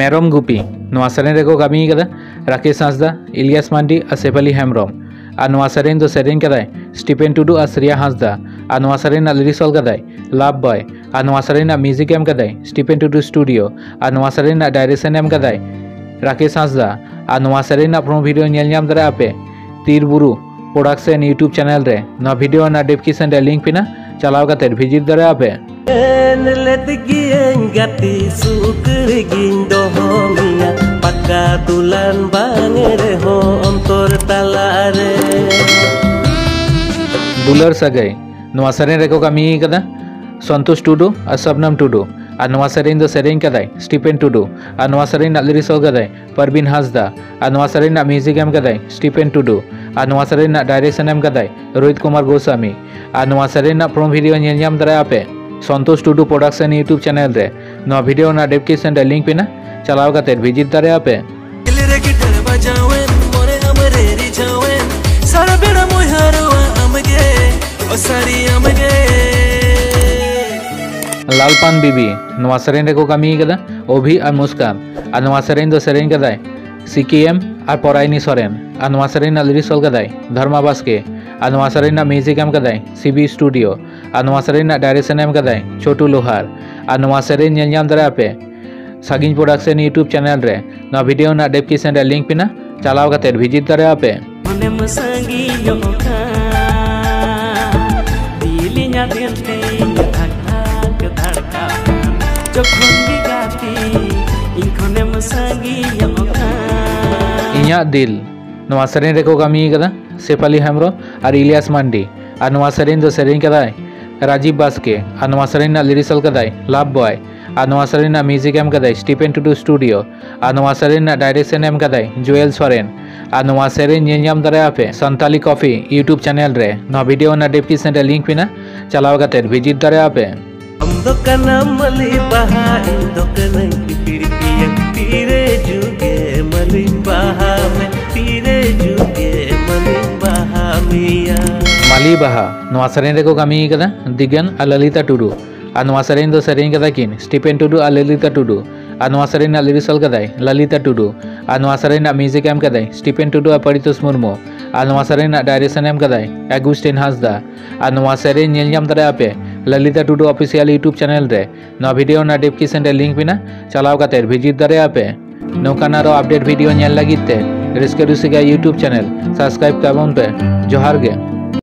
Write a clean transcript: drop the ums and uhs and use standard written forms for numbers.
मेरम गुपी नवा सेरेन रेको कामी कदा राकेश हांसदा इलियास मांडी और सेफाली हेम्ब्रम और नवा सेरेन दो सेरेन कदाय स्टीफेन टुडू और श्रेया हांसदा और नवा सेरेन लिरिक्स ऑल कदाय लाभ बॉय और नवा सेरेन म्यूजिक एम कदाय स्टीफेन टुडू स्टूडियो और नवा सेरेन डायरेक्शन एम कदाय राकेश हांसदा और नवा सेरेन प्रोमो वीडियो नेल नाम दारे आपे तीर बुरु प्रोडक्शन यूट्यूब चैनल रे नवा वीडियो ना डिस्क्रिप्शन रे लिंक पिना चलाव कते विजिट दारे आपे दुलर सगई नवा सेरेन रेको कामी कदा संतोष टुडू और सबनम टुडू और नवा सेरेन दो सेरेन कदाय स्टीफेन टुडू और नवा सेरेन लिरिक्स कदाय परवीन हांसदा और नवा सेरेन म्यूजिक एम कदाय स्टीफेन टुडू और नवा सेरेन डायरेक्शन एम कदाय रोहित कुमार गोस्वामी और नवा सेरेन प्रोमो वीडियो नेल नाम दारे आपे संतोष टुडू प्रोडक्शन यूट्यूब चैनल रे नवा वीडियो ना डिस्क्रिप्शन रे लिंक पिना चलाव कते विजिट दारे आपे लालपान बीबी नवा सेरेन रेको कामी कदा ओभी और मुस्कान और नवा सेरेन दो सेरेन कदाय सीकेएम और परायनी सोरेन और नवा सेरेन लिरिक्स कदाय धर्मा बास्के और नवा सेरेन म्यूजिक एम कदाय सीबी स्टूडियो और नवा सेरेन डायरेक्शन एम कदाय छोटू लोहार और नवा सेरेन नेल नाम दारे आपे सागिन प्रोडक्शन यूट्यूब चैनल रे नवा वीडियो ना डिस्क्रिप्शन रे लिंक पिना चलाव कते विजिट दारे आपे इन्या दिल नवा सेरेन रेको कामी कदा सेफाली हेम्ब्रम और इलियास मांडी और नवा सेरेन दो सेरेन कदाय राजीव बास्के और नवा सेरेन लिरिक्स कदाय लाभ बॉय और नवा सेरेन म्यूजिक एम कदाय स्टीफेन टुडू स्टूडियो और नवा सेरेन डायरेक्शन एम कदाय जोएल सोरेन और नवा सेरेन नेल नाम दारे आपे संताली कॉफी यूट्यूब चैनल रे नवा वीडियो ना डिस्क्रिप्शन रे लिंक पिना चलाव कते विजिट दारे आपे माली बाहा नवा सेरेन रेको कामी कदा दिगन और ललिता टुडू और नवा सेरेन दो सेरेन कदा किन स्टीफेन टुडू और ललिता टुडू और नवा सेरेन लिरिक्स कदाय ललिता टुडू और नवा सेरेन म्यूजिक एम कदाय स्टीफेन टुडू और परितोष मुर्मू और नवा सेरेन डायरेक्शन एम कदाय एगुस्टिन हांसदा और नवा सेरेन नेल नाम दारे आपे Lalita Tudu official YouTube channel रे नवा वीडियो ना डिस्क्रिप्शन रे लिंक पिना चलाव कते विजिट दारे आपे नौकाना रो अपडेट वीडियो नेल लगिते रिस्के रुसिका यूट्यूब चैनल सब्सक्राइब काबन पे जोहार गे।